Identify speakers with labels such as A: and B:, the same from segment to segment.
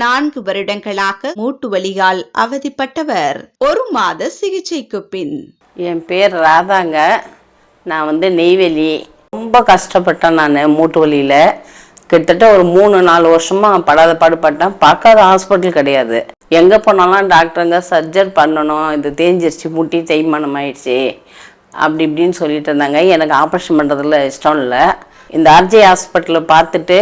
A: 4 வருடங்களாக மூட்டு வலியால் அவதிப்பட்டவர் 1 மாத சிகிச்சைக்கு பின்.
B: என் பேர் ராதாங்க. நான் நெய்வேலி. ரொம்ப கஷ்டப்பட்டேன். நான் மூட்டு வலியில் கிட்டத்தட்ட ஒரு 3-4 வருஷமாக படாத பாடுபட்டேன். பார்க்காத ஹாஸ்பிட்டல் கிடையாது. எங்கே போனாலும் டாக்டருங்க சர்ஜரி பண்ணணும், இது தேஞ்சிருச்சு, முட்டி தேய்மானம் ஆயிடுச்சு, அப்படி இப்படின்னு சொல்லிட்டு இருந்தாங்க. எனக்கு ஆப்ரேஷன் பண்ணுறதுல இஷ்டம் இல்லை. இந்த ஆர்ஜே ஹாஸ்பிட்டலில் பார்த்துட்டு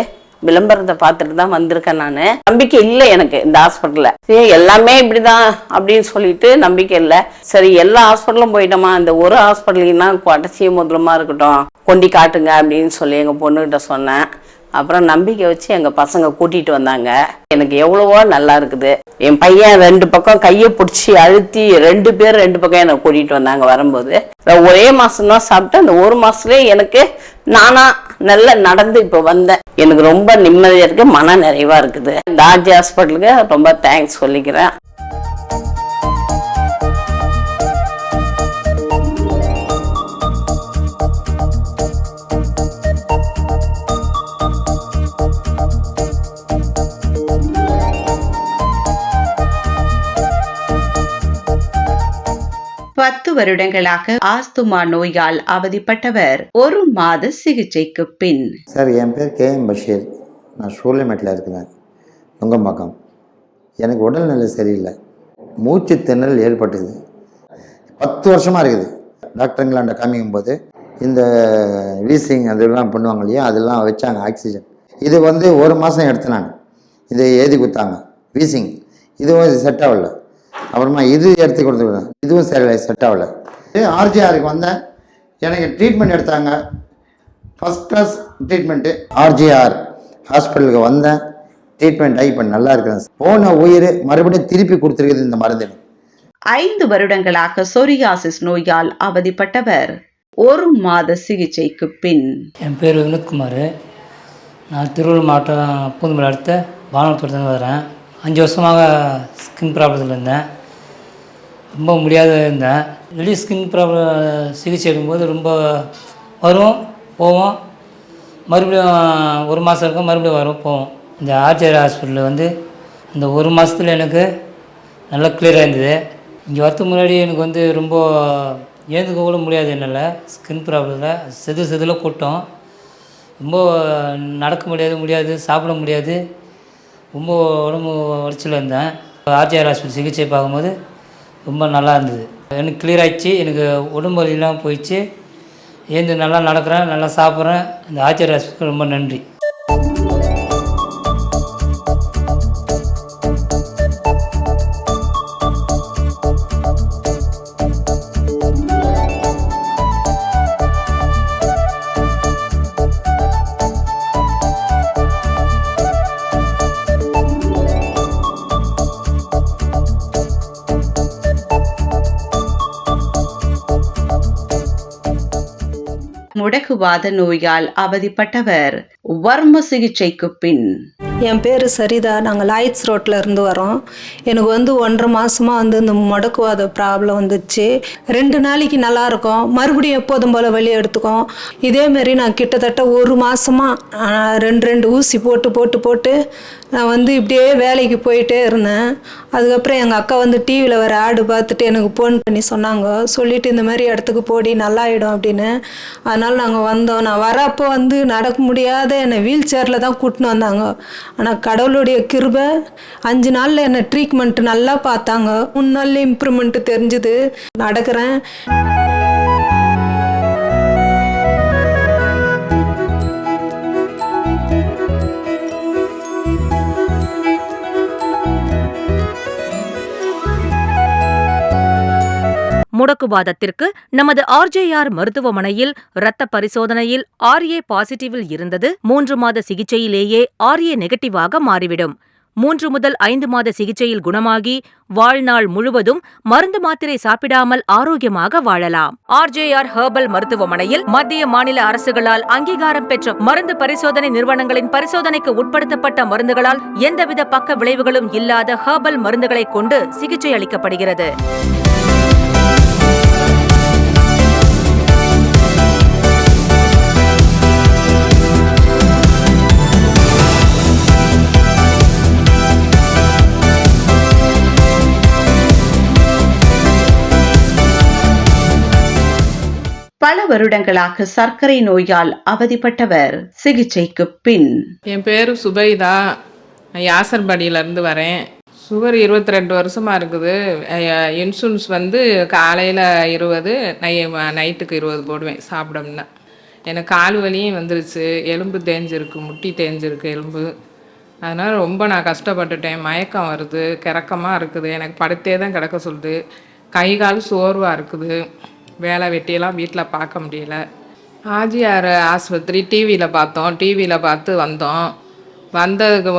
B: விளம்பரத்தை பார்த்துட்டு தான் வந்திருக்கேன். நான் நம்பிக்கை இல்லை எனக்கு இந்த ஹாஸ்பிட்டலில். சரி எல்லாமே இப்படிதான் அப்படின்னு சொல்லிட்டு நம்பிக்கை இல்லை. சரி எல்லா ஹாஸ்பிட்டலும் போயிட்டோமா, இந்த ஒரு ஹாஸ்பிட்டலுக்குன்னா கடைசி முதலமாக இருக்கட்டும், கொண்டி காட்டுங்க அப்படின்னு சொல்லி எங்கள் பொண்ணுகிட்ட சொன்னேன். அப்புறம் நம்பிக்கை வச்சு எங்கள் பசங்க கூட்டிகிட்டு வந்தாங்க. எனக்கு எவ்வளவோ நல்லா இருக்குது. என் பையன் 2 பக்கம் கையை பிடிச்சி அழுத்தி 2 பேர் 2 பக்கம் எனக்கு கூட்டிகிட்டு வந்தாங்க. வரும்போது ஒரே மாதம்தான் சாப்பிட்டு அந்த 1 மாதத்துலேயே எனக்கு நானா நல்லா நடந்து இப்போ வந்தேன். எனக்கு ரொம்ப நிம்மதியாக இருக்குது, மன நிறைவாக இருக்குது. இந்த ஆர்ஜி ஹாஸ்பிட்டலுக்கு ரொம்ப தேங்க்ஸ் சொல்லிக்கிறேன்.
A: பத்து வருடங்களாக ஆஸ்துமா நோயால் அவதிப்பட்டவர் 1 மாத சிகிச்சைக்கு பின்.
C: சார், என் பேர் KM பஷீர். நான் சூளைமேட்டில் இருக்கிறேன், நுங்கம்பாக்கம். எனக்கு உடல்நிலை சரியில்லை, மூச்சு திணறல் ஏற்பட்டது. 10 வருஷமாக இருக்குது. டாக்டருங்களாண்ட காமிக்கும் போது இந்த வீசிங் அதெல்லாம் பண்ணுவாங்க இல்லையா, அதெல்லாம் வச்சாங்க ஆக்சிஜன். இது 1 மாதம் எடுத்தேன் நான். இதை எழுதி கொடுத்தாங்க வீசிங். இதுவும் செட் ஆகலை. அப்புறமா இது எடுத்து கொடுத்துருந்தேன், இதுவும் சரி செட் ஆகலை. ஆர்ஜிஆருக்கு வந்தேன், எனக்கு ட்ரீட்மெண்ட் எடுத்தாங்க. First class treatment. ஆர்ஜிஆர் ஹாஸ்பிட்டலுக்கு வந்தேன், ட்ரீட்மெண்ட் ஆகி இப்போ நல்லா இருக்கிறேன். போன உயிர் மறுபடியும் திருப்பி கொடுத்துருக்குது இந்த மருந்து.
A: 5 வருடங்களாக சொரியாசிஸ் நோயால் அவதிப்பட்டவர் 1 மாத சிகிச்சைக்கு பின்.
D: என் பேர் வினோத்குமார். நான் திருவள்ளூர் மாவட்டம் பூந்தமல்லி அடுத்த பானத்தூர்லேருந்து வரேன். 5 வருஷமாக ஸ்கின் ப்ராப்ளத்தில் இருந்தேன். ரொம்ப முடியாத இருந்தேன். வெளியே ஸ்கின் ப்ராப்ளம் சிகிச்சை எடுக்கும்போது ரொம்ப வரும் போவோம், மறுபடியும் 1 மாதம் இருக்கும், மறுபடியும் வரும் போவோம். இந்த ஆர்ஜிஆர் ஹாஸ்பிட்டலில் அந்த 1 மாதத்தில் எனக்கு நல்லா கிளியராக இருந்தது. இங்கே வரத்துக்கு முன்னாடி எனக்கு ரொம்ப ஏந்துக்க கூட முடியாது. என்னால் ஸ்கின் ப்ராப்ளத்தில் செதில் கொட்டும். ரொம்ப நடக்க முடியாது, சாப்பிட முடியாது, ரொம்ப உடம்பு உடச்சல் இருந்தேன். ஆர்ஜிஆர் ஹாஸ்பிட்டல் சிகிச்சை பார்க்கும்போது ரொம்ப நல்லா இருந்தது. எனக்கு கிளியர் ஆகிடுச்சு. எனக்கு உடம்பு வலியெல்லாம் போயிடுச்சு. ஏந்து நல்லா நடக்கிறேன், நல்லா சாப்பிட்றேன். இந்த ஆர்ஜிஆர் ஹாஸ்பிட்டலுக்கு ரொம்ப நன்றி.
A: முடக்குவாத நோயால் அவதிப்பட்டவர் வர்ம சிகிச்சைக்கு பின்.
E: என் பேர் சரிதா. நாங்கள் லாய்ட்ஸ் ரோட்டில் இருந்து வரோம். எனக்கு 1.5 மாதமாக இந்த முடக்குவாத ப்ராப்ளம் வந்துச்சு. 2 நாளைக்கு நல்லாயிருக்கும், மறுபடியும் எப்போதும் போல் வெளியே எடுத்துக்கும். இதேமாரி நான் கிட்டத்தட்ட 1 மாதமாக 2 ஊசி போட்டு நான் இப்படியே வேலைக்கு போயிட்டே இருந்தேன். அதுக்கப்புறம் எங்கள் அக்கா டிவியில் வர ஆடு பார்த்துட்டு எனக்கு ஃபோன் பண்ணி சொன்னாங்க, சொல்லிவிட்டு இந்த மாதிரி இடத்துக்கு போடி நல்லாயிடும் அப்படின்னு. அதனால் நாங்கள் வந்தோம். நான் வரப்போ நடக்க முடியாத என்னை வீல் சேரில் தான் கூட்டின்னு வந்தாங்க. ஆனால் கடவுளுடைய கிருபை 5 நாளில் என்னை ட்ரீட்மெண்ட் நல்லா பார்த்தாங்க. 3 நாளில் இம்ப்ரூவ்மெண்ட்டு தெரிஞ்சுது, நடக்கிறேன்.
F: முடக்குவாதத்திற்கு நமது ஆர்ஜேஆர் மருத்துவமனையில் இரத்த பரிசோதனையில் RA பாசிட்டிவில் இருந்தது. 3 மாத சிகிச்சையிலேயே RA நெகட்டிவாக மாறிவிடும். 3 முதல் 5 மாத சிகிச்சையில் குணமாகி வாழ்நாள் முழுவதும் மருந்து மாத்திரை சாப்பிடாமல் ஆரோக்கியமாக வாழலாம். RJR ஹெர்பல் மருத்துவமனையில் மத்திய மாநில அரசுகளால் அங்கீகாரம் பெற்ற மருந்து பரிசோதனை நிறுவனங்களின் பரிசோதனைக்கு உட்படுத்தப்பட்ட மருந்துகளால் எந்தவித பக்க விளைவுகளும் இல்லாத ஹெர்பல் மருந்துகளைக் கொண்டு சிகிச்சை அளிக்கப்படுகிறது.
A: பல வருடங்களாக சர்க்கரை நோயால் அவதிப்பட்டவர் சிகிச்சைக்கு பின்.
G: என் பேர் சுபைதா, நான் யாசர்பாடியிலேருந்து வரேன். சுகர் 22 வருஷமாக இருக்குது. இன்சூரன்ஸ் வந்து காலையில் 20, நைட்டுக்கு 20 போடுவேன் சாப்பிடோம்னா. எனக்கு கால் வலியும் வந்துருச்சு, எலும்பு தேஞ்சிருக்கு, முட்டி தேஞ்சிருக்கு எலும்பு. அதனால் ரொம்ப நான் கஷ்டப்பட்டுட்டேன். மயக்கம் வருது, கிறக்கமாக இருக்குது, எனக்கு படுத்தே தான் கிடக்க சொல்லுது. கை கால் சோர்வாக இருக்குது, வேலை வெட்டியெல்லாம் வீட்டில் பார்க்க முடியல. ஆர்ஜிஆர் ஆஸ்பத்திரி டிவியில் பார்த்து வந்தோம். வந்ததுக்கு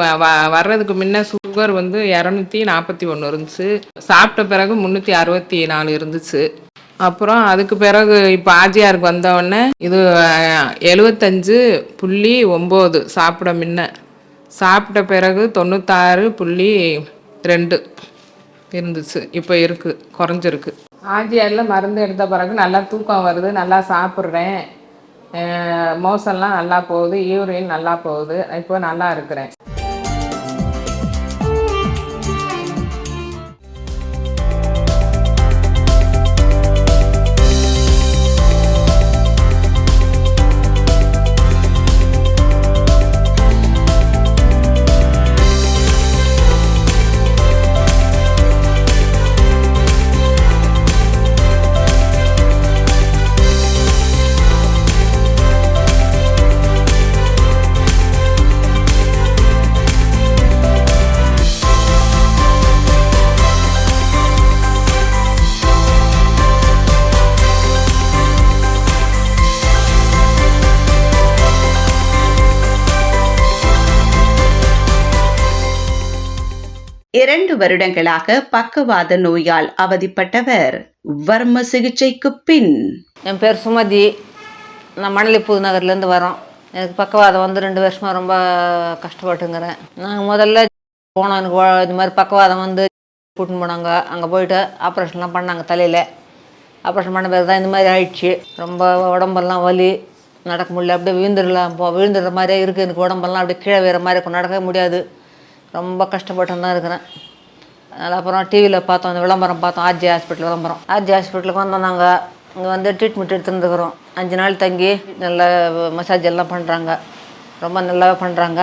G: வர்றதுக்கு முன்ன சுகர் வந்து 241 இருந்துச்சு. சாப்பிட்ட பிறகு 364 இருந்துச்சு. அப்புறம் அதுக்கு பிறகு இப்போ ஆர்ஜிஆருக்கு வந்தவுடனே இது 75.9 சாப்பிட முன்ன. சாப்பிட்ட பிறகு 96.2 இருந்துச்சு. இப்போ இருக்குது, குறைஞ்சிருக்கு. ஆர்ஜிஆரில் மருந்து எடுத்த பிறகு நல்லா தூக்கம் வருது, நல்லா சாப்பிட்றேன், மோசம்லாம் நல்லா போகுது, யூரின் நல்லா போகுது, இப்போ நல்லா இருக்கிறேன்.
A: இரண்டு வருடங்களாக பக்கவாத நோயால் அவதிப்பட்டவர் வர்ம சிகிச்சைக்கு பின்.
H: என் பேர் சுமதி, நான் மணலி புதுநகர்லேருந்து வரோம். எனக்கு பக்கவாதம் வந்து 2 வருஷமாக ரொம்ப கஷ்டப்பட்டுங்கிறேன். நாங்கள் முதல்ல போனோம், எனக்கு இந்த மாதிரி பக்கவாதம் வந்து கூட்டின்னு போனாங்க. அங்கே போயிட்டு ஆப்ரேஷன்லாம் பண்ணாங்க தலையில். ஆப்ரேஷன் பண்ண பிறகு தான் இந்த மாதிரி ஆயிடுச்சு. ரொம்ப உடம்பெல்லாம் வலி, நடக்க முடியல, அப்படியே விழுந்துடுற மாதிரியே இருக்குது. எனக்கு உடம்பெல்லாம் அப்படியே கீழே வேற மாதிரி இருக்கும், நடக்கவே முடியாது. ரொம்ப கஷ்டப்பட்டு தான் இருக்கிறேன். அதனால் அப்புறம் டிவியில் பார்த்தோம், அந்த விளம்பரம் பார்த்தோம், ஆர்ஜி ஹாஸ்பிட்டல் விளம்பரம். ஆர்ஜி ஹாஸ்பிட்டலுக்கு வந்தோம். நாங்கள் இங்கே வந்து ட்ரீட்மெண்ட் எடுத்துருந்துக்கிறோம். 5 நாள் தங்கி நல்ல மசாஜ் எல்லாம் பண்ணுறாங்க, ரொம்ப நல்லா பண்ணுறாங்க.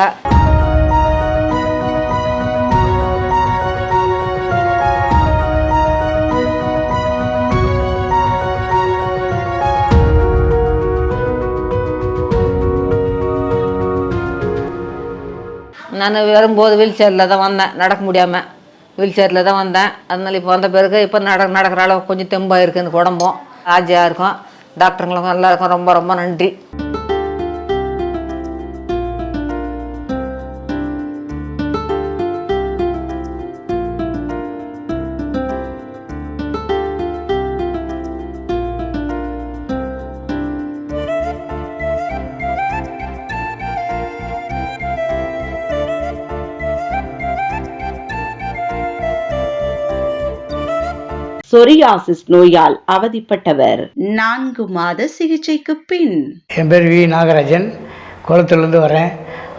H: நான் வரும்போது வீல் சேரில் தான் வந்தேன், நடக்க முடியாமல் வீல் சேரில் தான் வந்தேன். அதனால் இப்போ வந்த பிறகு இப்போ நடக்கிற அளவு கொஞ்சம் தெம்பாக இருக்குது எனக்கு உடம்பும். ஆஜியாக இருக்கும், டாக்டருங்களுக்கும் எல்லாருக்கும் ரொம்ப ரொம்ப நன்றி.
A: சொரியாசிஸ் நோயால் அவதிப்பட்டவர் 4 மாத சிகிச்சைக்கு பின்.
I: என் பேர் வி நாகராஜன், குளத்தூர்லேருந்து வரேன்.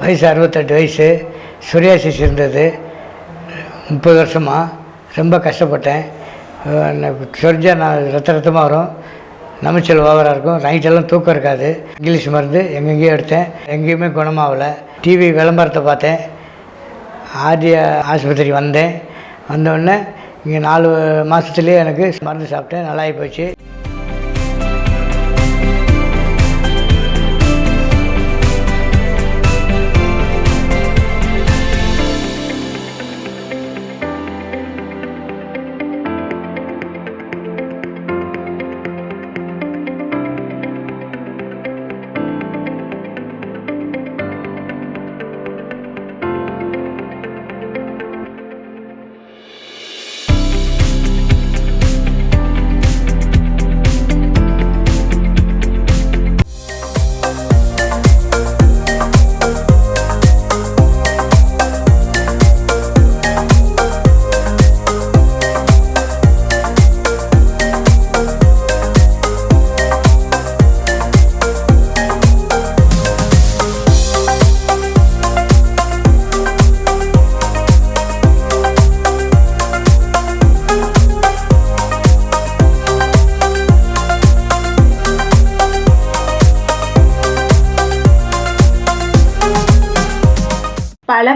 I: வயசு 68 வயசு. சொரியாசிஸ் இருந்தது 30 வருஷமாக. ரொம்ப கஷ்டப்பட்டேன். சொரிஞ்சா நான் ரத்தமாக வரும், நமைச்சல் ஓவராக இருக்கும், நைட்டெல்லாம் தூக்கம் இருக்காது. இங்கிலீஷ் மருந்து எங்கெங்கேயும் எடுத்தேன், எங்கேயுமே குணமாகலை. டிவி விளம்பரத்தை பார்த்தேன், ஆர்ஜி ஆஸ்பத்திரி வந்தேன். வந்தோடனே இங்கே 4 மாதத்துலேயே எனக்கு மருந்து சாப்பிட்டேன், நல்லாகி போச்சு.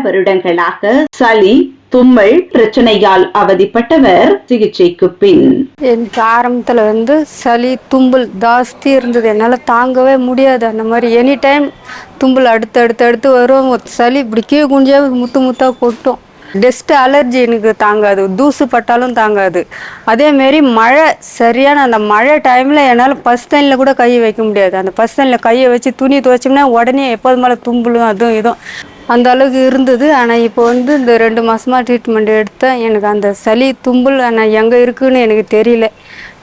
A: வருடங்களாக சளி தும்மல் பிரச்சனையால் அவதிப்பட்டவர் சிகிச்சைக்கு பின்.
J: எனக்கு ஆரம்பத்தில் சளி தும்பல் ஜாஸ்தி இருந்தது, என்னால் தாங்கவே முடியாது. அந்த மாதிரி எனி டைம் தும்பல் அடுத்து வரும். சளி இப்படி கீழே குஞ்சே முத்தாக கொட்டும். டஸ்ட் அலர்ஜி எனக்கு தாங்காது, தூசு பட்டாலும் தாங்காது. அதேமாரி மழை, சரியான அந்த மழை டைமில் என்னால் பஸ் தண்ணியில் கூட கையை வைக்க முடியாது. அந்த பஸ் தண்ணியில் கையை வச்சு துணி துவைச்சோம்னா உடனே எப்போது மேலே தும்பலும் அதுவும் இதுவும் அந்த அளவுக்கு இருந்தது. ஆனால் இப்போ இந்த 2 மாதமாக ட்ரீட்மெண்ட் எடுத்தேன். எனக்கு அந்த சளி தும்பல் ஆனால் எங்கே இருக்குதுன்னு எனக்கு தெரியல.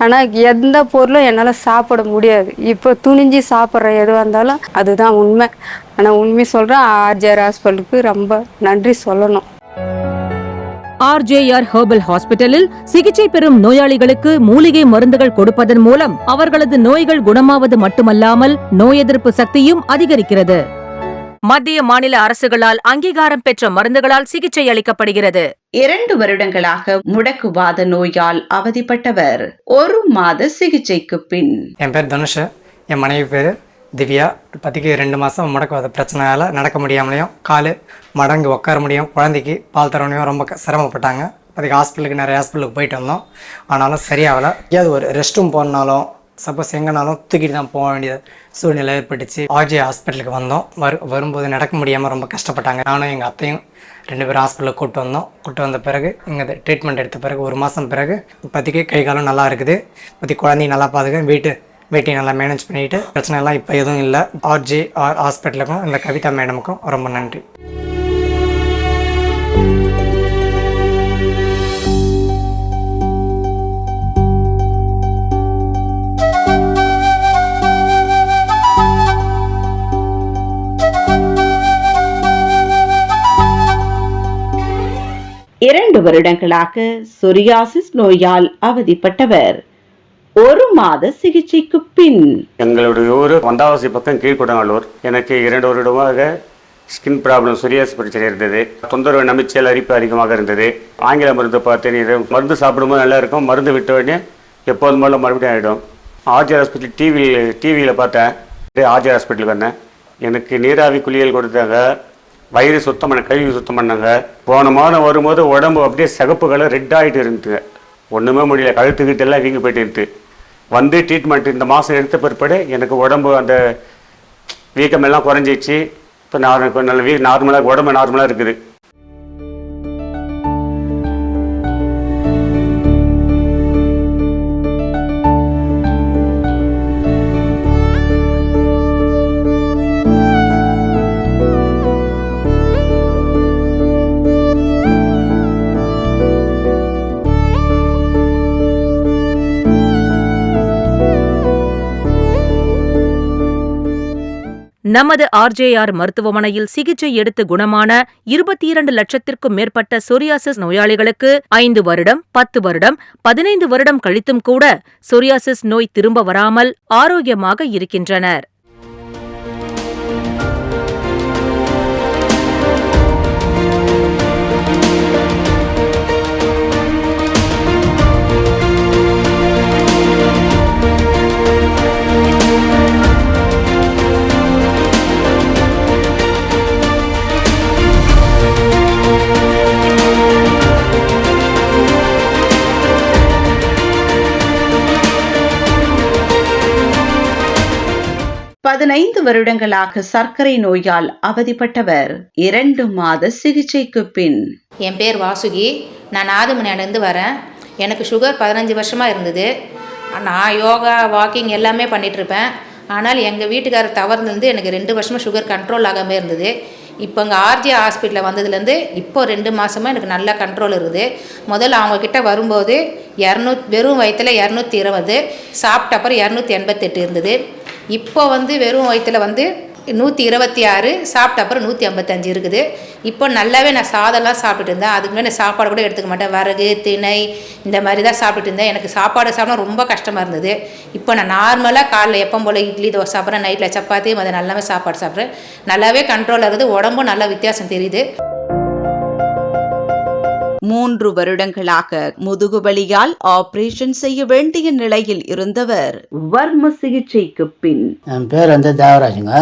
J: ஆனால் எந்த பொருளும் என்னால் சாப்பிட முடியாது. இப்போ துணிஞ்சு சாப்பிட்ற எதுவாக இருந்தாலும் அதுதான் உண்மை. ஆனால் உண்மை சொல்கிறேன், ஆர்ஜிஆர் ஹாஸ்பிட்டலுக்கு ரொம்ப நன்றி சொல்லணும்.
F: RJR ஹெர்பல் ஹாஸ்பிட்டலில் சிகிச்சை பெறும் நோயாளிகளுக்கு மூலிகை மருந்துகள் கொடுப்பதன் மூலம் அவர்களது நோய்கள் குணமாவது மட்டுமல்லாமல் நோய் எதிர்ப்பு சக்தியும் அதிகரிக்கிறது. மத்திய மாநில அரசுகளால் அங்கீகாரம் பெற்ற மருந்துகளால் சிகிச்சை அளிக்கப்படுகிறது.
A: 2 வருடங்களாக முடக்குவாத நோயால் அவதிப்பட்டவர் 1 மாத சிகிச்சைக்கு பின்.
K: என் பேர் தனுஷ், என் மனைவி பேர் திவ்யா. இப்போதைக்கு 2 மாதம் முடக்குவாத பிரச்சனையால் நடக்க முடியாமலையும், கால் மடங்கு உட்கார முடியும், குழந்தைக்கு பால் தரவனையும் ரொம்ப சிரமப்பட்டாங்க. இப்போதைக்கு நிறைய ஹாஸ்பிட்டலுக்கு போயிட்டு வந்தோம், ஆனாலும் சரியாகலை. ஏதாவது ஒரு ரெஸ்ட் ரூம் போனாலும் சப்போஸ் எங்கேனாலும் தூக்கிட்டு தான் போக வேண்டிய சூழ்நிலை ஏற்பட்டுச்சு. RJR ஹாஸ்பிட்டலுக்கு வந்தோம். வரும்போது நடக்க முடியாமல் ரொம்ப கஷ்டப்பட்டாங்க. நானும் எங்கள் அத்தையும் 2 பேரும் ஹாஸ்பிட்டலுக்கு கூப்பிட்டு வந்த பிறகு இங்கே ட்ரீட்மெண்ட் எடுத்த பிறகு 1 மாதம் பிறகு இப்போதைக்கு கை காலம் நல்லா இருக்குது. இப்போதைக்கு குழந்தைங்க நல்லா பாதுகாக்க வீட்டையும் நல்லா மேனேஜ் பண்ணிவிட்டு பிரச்சனைலாம் இப்போ எதுவும் இல்லை. RJR ஹாஸ்பிட்டலுக்கும் இந்த கவிதா மேடமுக்கும் ரொம்ப நன்றி.
A: இரண்டு வருடங்களாக சொரியாசிஸ் நோயால் அவதிப்பட்டவர் 1 மாத சிகிச்சைக்கு பின்.
L: எங்களுடைய ஊர் வந்தாவாசி பக்கம் கீழ்குடங்களூர். எனக்கு 2 வருடமாக ஸ்கின் ப்ராப்ளம், சொரியாசிஸ் பிரச்சனை இருந்தது. தொந்தரவு, நமிச்சல், அரிப்பு அதிகமாக இருந்தது. ஆங்கில மருந்து பார்த்தேன். மருந்து சாப்பிடும்போது நல்லா இருக்கும், மருந்து விட்ட உடனே எப்போதும் போல மறுபடியும் ஆகிடும். RJR ஹாஸ்பிட்டல் டிவியில் பார்த்தேன். RJR ஹாஸ்பிட்டலுக்கு வந்தேன். எனக்கு நீராவி குளியல் கொடுத்தாங்க, வயிறு சுத்தம் பண்ண, கழுவி சுத்தம் பண்ணாங்க. போன மாதம் வரும்போது உடம்பு அப்படியே சிகப்பு கலர் ரெட் ஆகிட்டு இருந்துங்க. ஒன்றுமே முடியல, கழுத்துக்கிட்டு எல்லாம் வீங்கி போயிட்டு இருந்து ட்ரீட்மெண்ட் இந்த மாதம் எடுத்த பிற்பாடு எனக்கு உடம்பு அந்த வீக்கமெல்லாம் குறைஞ்சிச்சு. இப்போ நல்ல நார்மலாக உடம்பு நார்மலாக இருக்குது.
F: நமது RJR மருத்துவமனையில் சிகிச்சை எடுத்து குணமான 22 லட்சத்திற்கும் மேற்பட்ட சொரியாசிஸ் நோயாளிகளுக்கு 5 வருடம், 10 வருடம், 15 வருடம் கழித்தும் கூட சொரியாசிஸ் நோய் திரும்ப வராமல் ஆரோக்கியமாக இருக்கின்றனர்.
A: பதினைந்து வருடங்களாக சர்க்கரை நோயால் அவதிப்பட்டவர் 2 மாத சிகிச்சைக்கு பின்.
M: என் பேர் வாசுகி, நான் ஆதிமனையிலேருந்து வரேன். எனக்கு சுகர் 15 வருஷமாக இருந்தது. நான் யோகா, வாக்கிங் எல்லாமே பண்ணிகிட்ருப்பேன். ஆனால் எங்கள் வீட்டுக்காரர் தவறுலேருந்து எனக்கு 2 வருஷமாக சுகர் கண்ட்ரோல் ஆகாமல் இருந்தது. இப்போ இங்கே RJR ஹாஸ்பிட்டலில் வந்ததுலேருந்து இப்போ 2 மாதமாக எனக்கு நல்ல கண்ட்ரோல் இருக்குது. முதல்ல அவங்கக்கிட்ட வரும்போது வெறும் வயிற்றில் 220, சாப்பிட்ட அப்புறம் 288 இருந்தது. இப்போ வெறும் வயிற்றில் 126, சாப்பிட்ட அப்புறம் 155 இருக்குது. இப்போ நல்லாவே நான் சாதம்லாம் சாப்பிட்டுட்டு இருந்தேன். அதுக்கு முன்னாடி சாப்பாடு கூட எடுத்துக்க மாட்டேன். வரகு, திணை இந்த மாதிரி தான் சாப்பிட்டுட்டு இருந்தேன். எனக்கு சாப்பாடு சாப்பிட ரொம்ப கஷ்டமாக இருந்தது. இப்போ நான் நார்மலாக காலைல எப்போ போல் இட்லி, தோசை சாப்பிட்றேன், நைட்டில் சப்பாத்தி, அதை நல்லாவே சாப்பாடு சாப்பிட்றேன். நல்லாவே கண்ட்ரோல் ஆகுது, உடம்பும் நல்ல வித்தியாசம் தெரியுது.
A: 3 வருடங்களாக முதுகுவலியால் ஆபரேஷன் செய்ய வேண்டிய நிலையில் இருந்தவர் வர்ம சிகிச்சைக்கு பின்.
N: என் பேர் தேவராஜுங்க.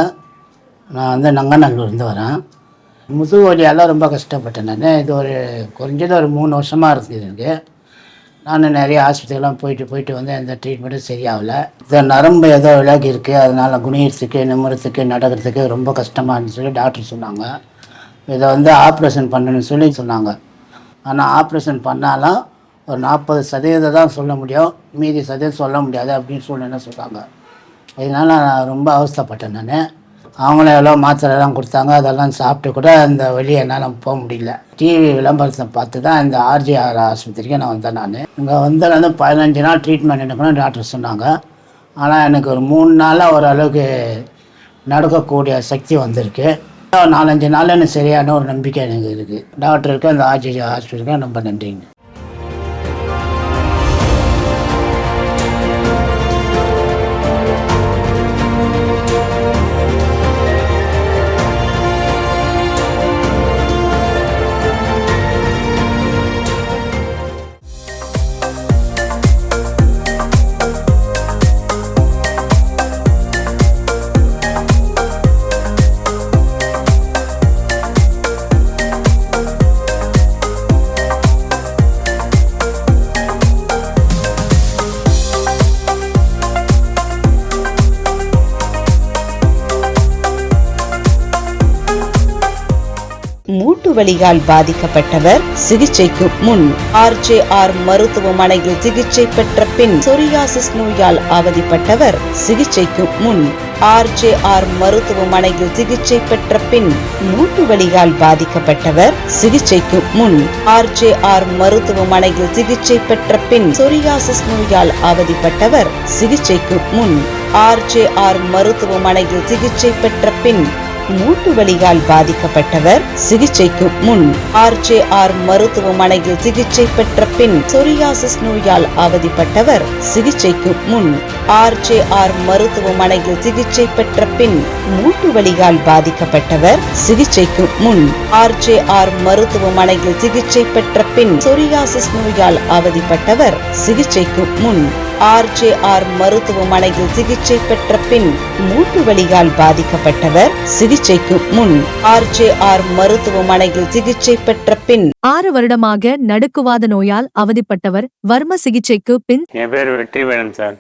N: நான் நங்கநல்லூர்லேருந்து வரேன். முதுகு வலியால் ரொம்ப கஷ்டப்பட்டேன் நான். இது ஒரு குறைஞ்சது ஒரு 3 வருஷமாக இருக்குது எனக்கு. நான் நிறைய ஹாஸ்பிட்டல்லாம் போயிட்டு வந்து எந்த ட்ரீட்மெண்ட்டும் சரியாகலை. இது நரம்பு ஏதோ விலகி இருக்குது, அதனால் குனியறதுக்கு நிமிரத்துக்கு நடக்கிறதுக்கு ரொம்ப கஷ்டமாக இருந்துச்சு சொல்லி டாக்டர் சொன்னாங்க. இதை வந்து ஆப்ரேஷன் பண்ணணும்னு சொல்லி சொன்னாங்க. ஆனால் ஆப்ரேஷன் பண்ணாலும் ஒரு 40% தான் சொல்ல முடியும், மீதி சதவீதம் சொல்ல முடியாது அப்படின்னு சொல்லி சொல்கிறாங்க. இதனால் நான் ரொம்ப அவஸ்தைப்பட்டேன் நான். அவங்களும் எவ்வளோ மாத்திரைலாம் கொடுத்தாங்க, அதெல்லாம் சாப்பிட்டு கூட அந்த வழி என்னால் போக முடியல. டிவி விளம்பரத்தை பார்த்து தான் இந்த ஆர்ஜிஆர் ஆஸ்பத்திரிக்கு நான் வந்தேன். நான் இங்கே வந்து 15 நாள் ட்ரீட்மெண்ட் எடுக்கணும்னு டாக்டர் சொன்னாங்க. ஆனால் எனக்கு ஒரு 3 நாளாக ஓரளவுக்கு நடக்கக்கூடிய சக்தி வந்திருக்கு. 4-5 நாளில் எனக்கு சரியான ஒரு நம்பிக்கை எனக்கு இருக்குது. டாக்டருக்கு அந்த ஆர்ஜிஆர் ஹாஸ்பிட்டலுக்கு ரொம்ப நன்றிங்க.
A: மூட்டு வலியால் பாதிக்கப்பட்டவர் சிகிச்சைக்கு முன் RJR மருத்துவமனையில் சிகிச்சை பெற்ற பின் சொரியாசிஸ் நோயால் அவதிப்பட்டவர் சிகிச்சைக்கு முன் RJR மருத்துவமனையில் சிகிச்சை பெற்ற பின் மூட்டு வலியால் பாதிக்கப்பட்டவர் சிகிச்சைக்கு முன் RJR மருத்துவமனையில் சிகிச்சை பெற்ற பின் சொரியாசிஸ் நோயால் அவதிப்பட்டவர் சிகிச்சைக்கு முன் RJR மருத்துவமனையில் சிகிச்சை பெற்ற பின் மூட்டு வலியால் பாதிக்கப்பட்டவர் சிகிச்சைக்கு முன் RJR மருத்துவமனையில் சிகிச்சை பெற்ற பின் சொரியாசிஸ் நோயால் அவதிப்பட்டவர் சிகிச்சைக்கு முன் RJR மருத்துவமனையில் சிகிச்சை பெற்ற பின் மூட்டு வலியால் பாதிக்கப்பட்டவர் சிகிச்சைக்கு முன் RJR மருத்துவமனையில் சிகிச்சை பெற்ற பின் சொரியாசிஸ் நோயால் அவதிப்பட்டவர் சிகிச்சைக்கு முன் RJR மருத்துவமனையில் சிகிச்சை பெற்ற பின் மூட்டு வலியால் பாதிக்கப்பட்டவர் சிகிச்சைக்கு முன் RJR மருத்துவமனையில் சிகிச்சை பெற்ற பின்
O: 6 வருடமாக நடுக்குவாத நோயால் அவதிப்பட்டவர் வர்ம சிகிச்சைக்கு பின்.
L: என் பேர் வெற்றிவேலன் சார்.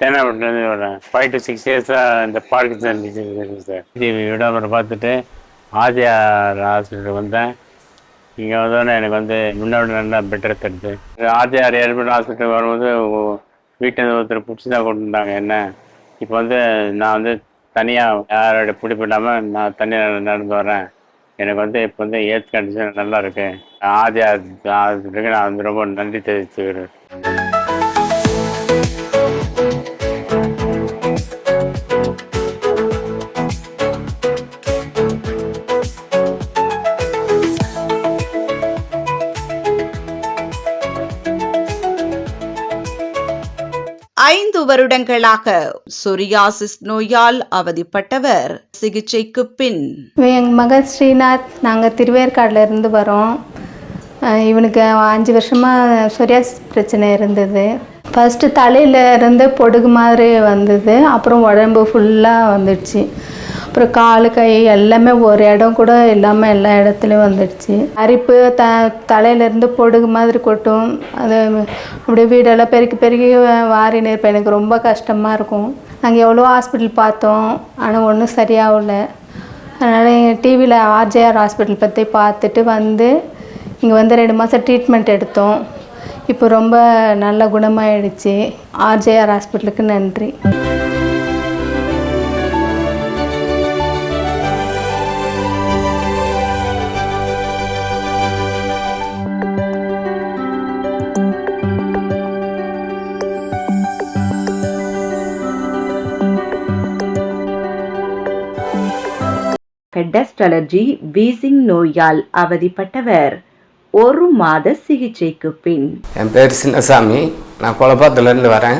L: தேனாப்பட்டிலேருந்து வரேன். 5 to 6 இயர்ஸாக இந்த பார்க்கின்சன் டிசீஸ் இருக்குது சார். விடாமரை பார்த்துட்டு RJR ஹாஸ்பிட்டலுக்கு வந்தேன். இங்கே வந்தோடனே எனக்கு வந்து முன்னோட நல்லா பெட்டர் தருது. RJR ஏர்போர்ட் ஹாஸ்பிட்டல் வரும்போது வீட்டில் ஒருத்தர் பிடிச்சி தான் கொண்டு வந்தாங்க என்ன. இப்போ வந்து நான் வந்து தனியாக யாரோட பிடிப்பிடாமல் நான் தனியாக நடந்து வரேன். எனக்கு வந்து இப்போ வந்து ஹெல்த் கண்டிஷன் நல்லா இருக்கு. RJR ஹாஸ்பிட்டலுக்கு நான் வந்து ரொம்ப நன்றி தெரிவிச்சுக்கிறேன்.
A: ஐந்து வருடங்களாக சொரியாசிஸ் நோயால் அவதிப்பட்டவர் சிகிச்சைக்கு பின்.
E: எங்கள் மகன் ஸ்ரீநாத், நாங்கள் திருவேற்காடுல இருந்து வரோம். இவனுக்கு 5 வருஷமாக சொரியாசிஸ் பிரச்சனை இருந்தது. ஃபஸ்ட்டு தலையில் இருந்து பொடுகு மாதிரி வந்தது, அப்புறம் உடம்பு ஃபுல்லாக வந்துடுச்சு. அப்புறம் கால் கை எல்லாமே ஒரு இடம் கூட இல்லாமல் எல்லா இடத்துலையும் வந்துடுச்சு. அரிப்பு தலையிலேருந்து பொடுகு மாதிரி கொட்டும். அது அப்படியே வீடெல்லாம் பெருக்கி வாரின்னு இருப்பேன். எனக்கு ரொம்ப கஷ்டமாக இருக்கும். நாங்கள் எவ்வளோ ஹாஸ்பிட்டல் பார்த்தோம், ஆனால் ஒன்றும் சரியாகல. அதனால் எங்கள் டிவியில் RJR ஹாஸ்பிட்டல் பற்றி பார்த்துட்டு வந்து இங்கே வந்து 2 மாதம் ட்ரீட்மெண்ட் எடுத்தோம். இப்போ ரொம்ப நல்ல குணமாயிடுச்சு. RJR ஹாஸ்பிட்டலுக்கு நன்றி.
A: டஸ்ட் அலர்ஜி வீசிங் நோயால் அவதிப்பட்டவர் 1 மாத சிகிச்சைக்கு பின்.
P: என் பேர் சின்னசாமி. நான் குழப்பாத்துலேருந்து வரேன்.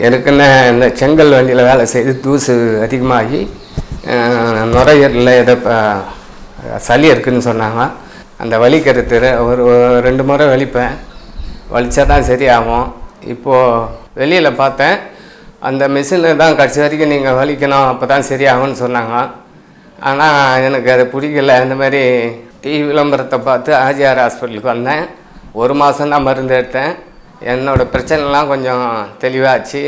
P: எனக்குன்னு இந்த செங்கல் வண்டியில் வேலை செய்து தூசு அதிகமாகி நுரையீரலில் ஏதோ சளி இருக்குதுன்னு சொன்னாங்க. அந்த வலிக்கிறது ஒரு 2 முறை வலிப்பேன். வலித்தா தான் சரியாகும். இப்போது வெளியில் பார்த்தேன், அந்த மிஷினில் தான் கடைசி வரைக்கும் நீங்கள் வலிக்கணும், அப்போ தான் சரியாகும்னு சொன்னாங்க. ஆனால் எனக்கு அது பிடிக்கல. இந்த மாதிரி டிவி விளம்பரத்தை பார்த்து ஆர்ஜிஆர் ஹாஸ்பிட்டலுக்கு வந்தேன். 1 மாதம்தான் மருந்து எடுத்தேன். என்னோடய பிரச்சனைலாம் கொஞ்சம் தெளிவாச்சு.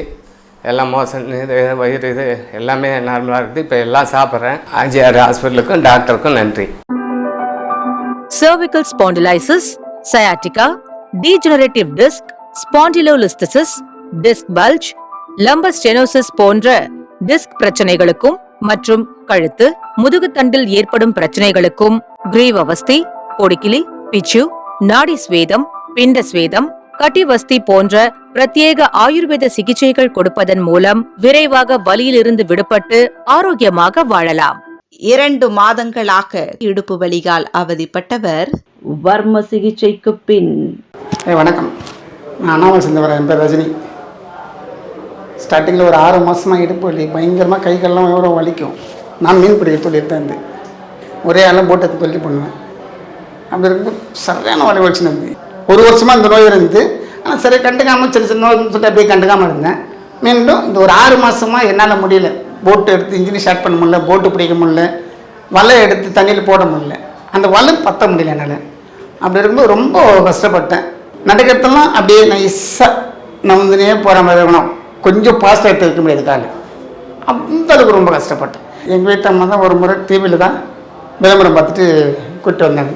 P: எல்லாம் மோசம் இது வயிறு இது எல்லாமே நார்மலாக இருக்குது. இப்போ எல்லாம் சாப்பிட்றேன். ஆர்ஜிஆர் ஹாஸ்பிட்டலுக்கும் டாக்டருக்கும் நன்றி.
F: cervical spondylitis, sciatica, degenerative disc, spondylolisthesis, disc bulge, lumbar stenosis போன்ற டிஸ்க் பிரச்சனைகளுக்கும் மற்றும் கழுத்து முதுகுத்தண்டில் ஏற்படும் பிரச்சனைகளுக்கும் கிரீவவஸ்தி, பொடிக்கிலி, பிச்சு, நாடி ஸ்வேதம், பிண்ட ஸ்வேதம், கட்டிவஸ்தி போன்ற பிரத்யேக ஆயுர்வேத சிகிச்சைகள் கொடுப்பதன் மூலம் விரைவாக வலியிலிருந்து விடுபட்டு ஆரோக்கியமாக வாழலாம்.
A: 2 மாதங்களாக இடுப்பு வலியால் அவதிப்பட்டவர் வர்ம சிகிச்சைக்கு பின்.
Q: வணக்கம், நான் அண்ணாமலை சேர்ந்து வரேன். என் பேர் ரஜினி. ஸ்டார்டிங்கில் ஒரு 6 மாதமாக இடுப்பு வலி பயங்கரமாக, கை கால்லாம் எவ்வளோ வலிக்கும். நான் மீன் பிடிக்கிற தொழில் தான் இருந்து ஒரே ஆளாக போட்டு எடுத்து தொழில் பண்ணுவேன். அப்படி இருக்கும்போது சரியான வலி வலிச்சுன்னு இருந்து 1 வருஷமாக இந்த நோய் இருந்து. ஆனால் சரி கண்டுக்காமல் சின்ன சின்ன நோய்னு சொல்லிட்டு அப்படியே கண்டுக்காமல் இருந்தேன். மீண்டும் இந்த ஒரு 6 மாதமாக என்னால் முடியல. போட்டு எடுத்து இன்ஜின் ஸ்டார்ட் பண்ண முடியல, போட்டு பிடிக்க முடியல, வலை எடுத்து தண்ணியில் போட முடியல, அந்த வலை பற்ற முடியல என்னால். அப்படி இருக்கும்போது ரொம்ப கஷ்டப்பட்டேன். நடக்கிறதெல்லாம் அப்படியே நைஸாக நவந்துனே போகிற மாதிரி இருக்கணும். கொஞ்சம் பாஸ்டாக எடுத்து வைக்க முடியாது கால். அந்த அளவுக்கு ரொம்ப கஷ்டப்பட்டேன். எங்கள் வீட்டு அம்மா தான் ஒரு முறை டிவியில் தான் விளம்பரம் பார்த்துட்டு கூப்பிட்டு வந்தாங்க.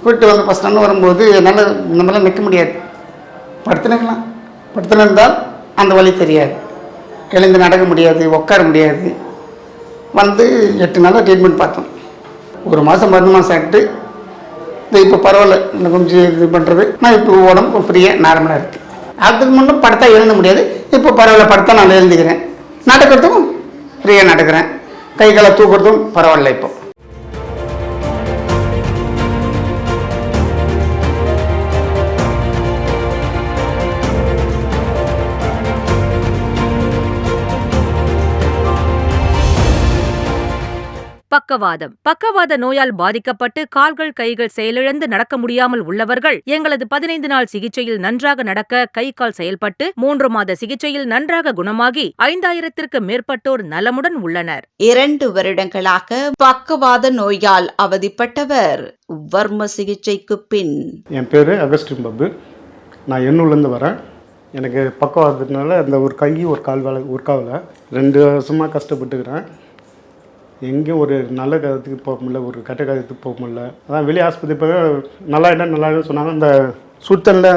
Q: கூப்பிட்டு வந்து ஃபஸ்ட் நாள் வரும்போது என்னால் நம்மளால் நிற்க முடியாது. படுத்துனுக்கலாம், படுத்துனிருந்தால் அந்த வலி தெரியாது. எழுந்து நடக்க முடியாது, உட்கார முடியாது. வந்து 8 நாளாக ட்ரீட்மெண்ட் பார்த்தோம். 1 மாதம் மருந்து சாப்பிட்டு இப்போ பரவாயில்ல, எனக்கு கொஞ்சம் இது பண்ணுறது. நான் இப்போ உடம்பு ஃப்ரீயாக நார்மலாக இருக்குது. அதுக்கு முன்னே படுத்தா எழுத முடியாது. இப்போ பரவாயில்ல, படுத்தா நான் எழுந்துக்கிறேன். நடக்கிறதும் ஃப்ரீயாக நடக்கிறேன். கை காலை தூக்குறதும் பரவாயில்ல. இப்போ
F: பக்கவாத நோயால் பாதிக்கப்பட்டு கால்கள் கைகள் செயலிழந்து நடக்க முடியாமல் உள்ளவர்கள் எங்களது 15 நாள் சிகிச்சையில் நன்றாக நடக்க, கை கால் செயல்பட்டு 3 மாத சிகிச்சையில் நன்றாக குணமாகி 5000த்திற்கு மேற்பட்டோர் நலமுடன் உள்ளனர்.
A: 2 வருடங்களாக பக்கவாத நோயால் அவதிப்பட்டவர் வர்ம சிகிச்சைக்கு பின்.
R: என் பேர் அகஸ்டின் பாபு. நான் எண்ணூர்லேருந்து வரேன். எனக்கு பக்கவாதத்தினால அந்த ஒரு கை ஒரு கால் வேலை ஒர்க்காகல. 2 வருஷமாக கஷ்டப்பட்டுக்கிறேன். எங்கேயும் ஒரு நல்ல காலத்துக்கு போக முடியல, ஒரு கெட்ட காலத்துக்கு போக முடியல. அதான் வெளியே ஆஸ்பத்திரி போய் நல்லாயிடும் சொன்னாங்க. இந்த சுத்தனில்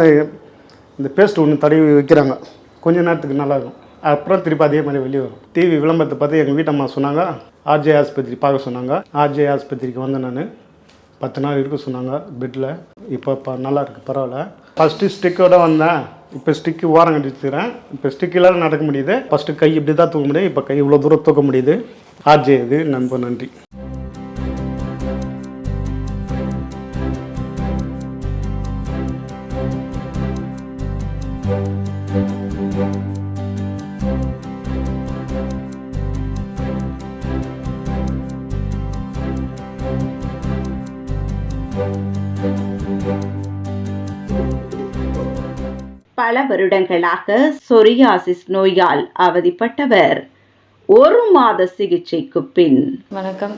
R: இந்த பேஸ்ட் ஒன்று தடவி வைக்கிறாங்க, கொஞ்சம் நேரத்துக்கு நல்லாயிருக்கும். அப்புறம் திருப்பி அதே மாதிரி வெளியே வரும். டிவி விளம்பரத்தை பார்த்து எங்கள் வீட்டம்மா சொன்னாங்க, ஆர்ஜே ஆஸ்பத்திரி பார்க்க சொன்னாங்க. ஆர்ஜே ஆஸ்பத்திரிக்கு வந்தேன். நான் 10 நாள் இருக்க சொன்னாங்க பெட்டில். இப்போ நல்லா இருக்குது, பரவாயில்ல. ஃபஸ்ட்டு ஸ்டிக்கோட வந்தேன். இப்போ ஸ்டிக்கு ஓரம் கட்டிச்சுக்கிறேன். இப்போ ஸ்டிக்கில் நடக்க முடியுது. ஃபஸ்ட்டு கை இப்படி தான் தூக்க முடியும். இப்போ கை இவ்வளோ தூரம் தூக்க முடியுது. ஆர்ஜே இது நம்ப நன்றி.
A: பல வருடங்களாக சொரியாசிஸ் நோயால் அவதிப்பட்டவர் 1 மாத சிகிச்சைக்கு பின்.
S: வணக்கம்,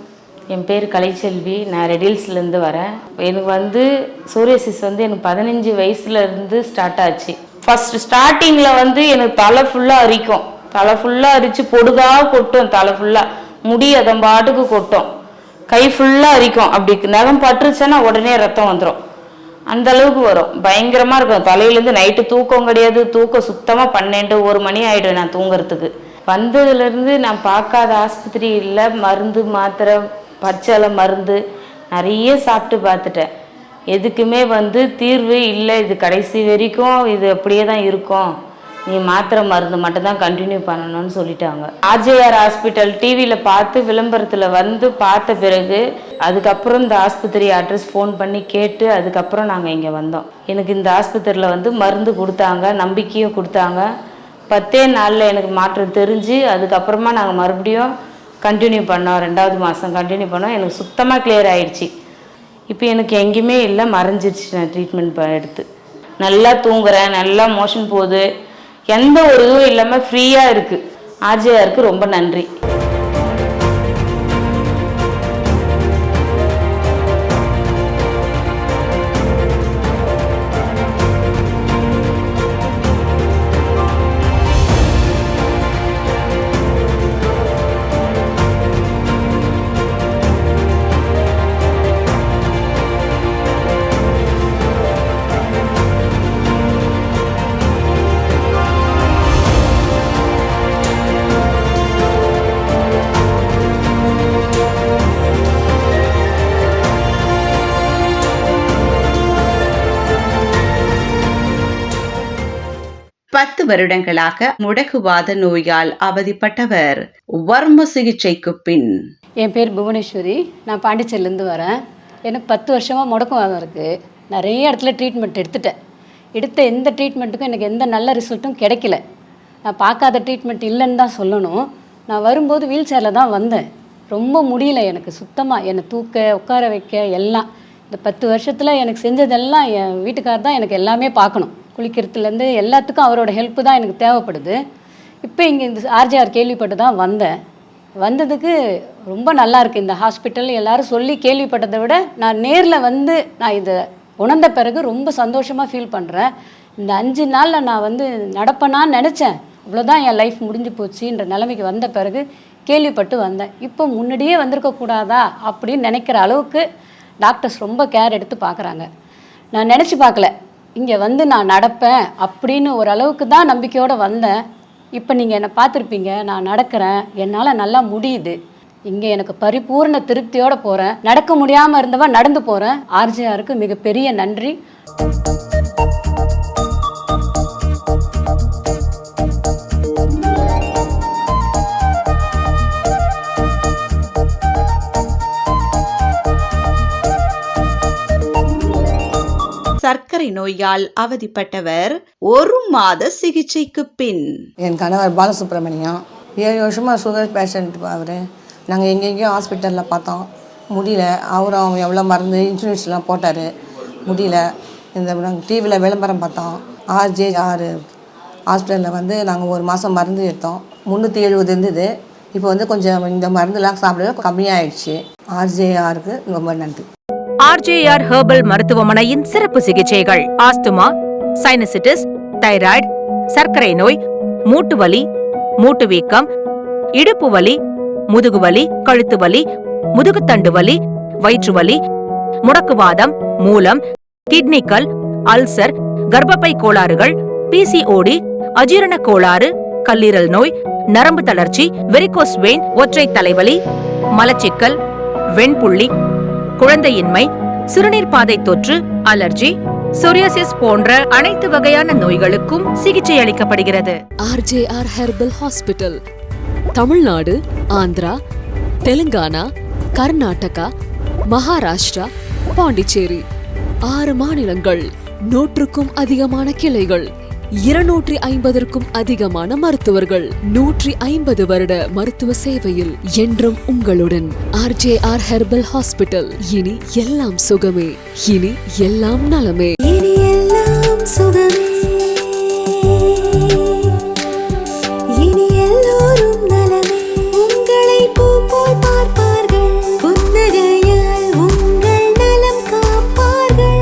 S: என் பேர் கலைச்செல்வி. நான் ரெடில்ஸ்லேருந்து வரேன். எனக்கு சோரியாசிஸ் எனக்கு 15 வயசுலேருந்து ஸ்டார்ட் ஆச்சு. ஃபர்ஸ்ட் ஸ்டார்டிங்கில் எனக்கு தலை ஃபுல்லாக அரிக்கும். தலை ஃபுல்லாக அரித்து பொடுகாக கொட்டும். தலை ஃபுல்லாக முடி அதன் பாட்டுக்கு கொட்டும். கை ஃபுல்லாக அரிக்கும். அப்படி நகம் பட்டுருச்சுன்னா உடனே ரத்தம் வந்துடும். அந்த அளவுக்கு வரும். பயங்கரமாக இருக்கும். தலையிலேருந்து நைட்டு தூக்கம் கிடையாது. தூக்கம் சுத்தமாக 12-1 மணி ஆகிடும் நான் தூங்குறதுக்கு. வந்ததுலேருந்து நான் பார்க்காத ஆஸ்பத்திரி இல்லை. மருந்து மாத்திரை பச்சளை மருந்து நிறைய சாப்பிட்டு பார்த்துட்டேன். எதுக்குமே தீர்வு இல்லை. இது கடைசி வரைக்கும் இது அப்படியே தான் இருக்கும். நீ மாத்திரை மருந்து மட்டும்தான் கண்டினியூ பண்ணணும்னு சொல்லிட்டாங்க. ஆர்ஜேஆர் ஹாஸ்பிட்டல் டிவியில் பார்த்து விளம்பரத்தில் பார்த்த பிறகு அதுக்கப்புறம் இந்த ஆஸ்பத்திரி அட்ரஸ் ஃபோன் பண்ணி கேட்டு அதுக்கப்புறம் நாங்கள் இங்கே வந்தோம். எனக்கு இந்த ஆஸ்பத்திரியில் மருந்து கொடுத்தாங்க, நம்பிக்கையும் கொடுத்தாங்க. 10 நாளில் எனக்கு மாற்றம் தெரிஞ்சு அதுக்கப்புறமா நாங்கள் மறுபடியும் கண்டினியூ பண்ணோம். 2வது மாதம் கண்டினியூ பண்ணோம். எனக்கு சுத்தமாக கிளியர் ஆகிடுச்சு. இப்போ எனக்கு எங்கேயுமே இல்லை, மறைஞ்சிருச்சு. நான் ட்ரீட்மெண்ட் எடுத்து நல்லா தூங்குறேன், நல்லா மோஷன் போகுது. எந்த ஒரு இதுவும் இல்லாமல் ஃப்ரீயாக இருக்குது. ஆர்ஜேஆருக்கு ரொம்ப நன்றி.
A: 10 வருடங்களாக முடக்குவாத நோயால் அவதிப்பட்டவர் வர்ம சிகிச்சைக்கு பின்.
T: என் பேர் புவனேஸ்வரி. நான் பாண்டிச்சேரியிலேருந்து வரேன். எனக்கு 10 வருஷமாக முடக்குவாதம் இருக்குது. நிறைய இடத்துல ட்ரீட்மெண்ட் எடுத்த எந்த ட்ரீட்மெண்ட்டுக்கும் எனக்கு எந்த நல்ல ரிசல்ட்டும் கிடைக்கல. நான் பார்க்காத ட்ரீட்மெண்ட் இல்லைன்னு தான் சொல்லணும். நான் வரும்போது வீல் சேரில் தான் வந்தேன். ரொம்ப முடியல எனக்கு சுத்தமாக, என்னை தூக்க உட்கார வைக்க எல்லாம். இந்த 10 வருஷத்தில் எனக்கு செஞ்சதெல்லாம் என் வீட்டுக்காரர் தான் எனக்கு எல்லாமே பார்க்கணும். குளிக்கிறதுலேருந்து எல்லாத்துக்கும் அவரோட ஹெல்ப்பு தான் எனக்கு தேவைப்படுது. இப்போ இங்கே இந்த ஆர்ஜேஆர் கேள்விப்பட்டு தான் வந்ததுக்கு ரொம்ப நல்லா இருக்குது இந்த ஹாஸ்பிட்டல். எல்லோரும் சொல்லி கேள்விப்பட்டதை விட நான் நேரில் வந்து நான் இதை உணர்ந்த பிறகு ரொம்ப சந்தோஷமாக ஃபீல் பண்ணுறேன். இந்த 5 நாளில் நான் நடப்பேனான்னு நினச்சேன். அவ்வளோதான் என் லைஃப் முடிஞ்சு போச்சுன்ற நிலைமைக்கு வந்த பிறகு கேள்விப்பட்டு வந்தேன். இப்போ முன்னாடியே வந்திருக்கக்கூடாதா அப்படின்னு நினைக்கிற அளவுக்கு டாக்டர்ஸ் ரொம்ப கேர் எடுத்து பார்க்குறாங்க. நான் நினச்சி பார்க்கல இங்கே நான் நடப்பேன் அப்படின்னு ஒரு அளவுக்கு தான் நம்பிக்கையோடு வந்தேன். இப்போ நீங்கள் என்னை பார்த்துருப்பீங்க, நான் நடக்கிறேன், என்னால் நல்லா முடியுது. இங்கே எனக்கு பரிபூர்ண திருப்தியோடு போகிறேன். நடக்க முடியாமல் இருந்தவன் நடந்து போகிறேன். ஆர்ஜேஆருக்கு மிகப்பெரிய நன்றி.
A: சர்க்கரை நோயால் அவதிப்பட்டவர் 1 மாத சிகிச்சைக்கு பின்.
U: என் கணவர் பாலசுப்ரமணியம் 7 வருஷமாக சுகர் பேஷண்ட். அவர் நாங்கள் எங்கெங்கேயோ ஹாஸ்பிட்டலில் பார்த்தோம், முடியல. அவரும் எவ்வளோ மருந்து இன்சூரன்ஸ்லாம் போட்டார், முடியல. இந்த நாங்கள் டிவியில் விளம்பரம் பார்த்தோம். ஆர்ஜேஆர் ஹாஸ்பிட்டலில் நாங்கள் 1 மாதம் மருந்து எடுத்தோம். 370 இருந்தது. இப்போ கொஞ்சம் இந்த மருந்துலாம் சாப்பிடவே கம்மியாயிடுச்சு. ஆர்ஜேஆருக்கு ரொம்ப நன்றி.
F: ஆர்ஜேஆர் ஹெர்பல் மருத்துவமனையின் சிறப்பு சிகிச்சைகள்: ஆஸ்துமா, சைனசிட்டிஸ், தைராய்டு, சர்க்கரை நோய், மூட்டு வலி, மூட்டு வீக்கம், இடுப்பு வலி, முதுகுவலி, கழுத்து வலி, முதுகுத்தண்டு வலி, வயிற்று வலி, முடக்குவாதம், மூலம், கிட்னிக்கல், அல்சர், கர்ப்பப்பை கோளாறுகள், பிசிஓடி, அஜீரண கோளாறு, கல்லீரல் நோய், நரம்பு தளர்ச்சி, வெரிகோஸ் வெயின், ஒற்றை தலைவலி, மலச்சிக்கல், வெண்புள்ளி, குழந்தையின்மை, சிறுநீர் பாதை தொற்று, அலர்ஜி, சொரியாசிஸ் போன்ற அனைத்து வகையான நோய்களுக்கும் சிகிச்சை அளிக்கப்படுகிறது.
V: RJR herbal hospital Tamil Nadu, Andhra, Telangana, Karnataka, Maharashtra, Pondicherry 6 மாநிலங்கள், 100க்கும் அதிகமான கிளைகள், 250க்கும் அதிகமான மருத்துவர்கள், 150 வருட மருத்துவ சேவையில் என்றும் உங்களுடன். RJR herbal hospital. இனி எல்லாம் சுகமே, இனி எல்லாம் நலமே, இனி எல்லாம் சுகமே, இனி எல்லோரும் நலமே. உங்களை பூ போல் பார்ப்பார்கள், புன்னகையால் உங்கள் நலம் காப்பார்கள்.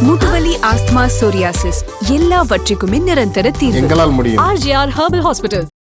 V: முதுவலி, ஆஸ்துமா, சொரியாசிஸ் எல்லாவற்றுக்குமே நிரந்தர தீர்வு. எங்களால் முடியும். RJR herbal hospital.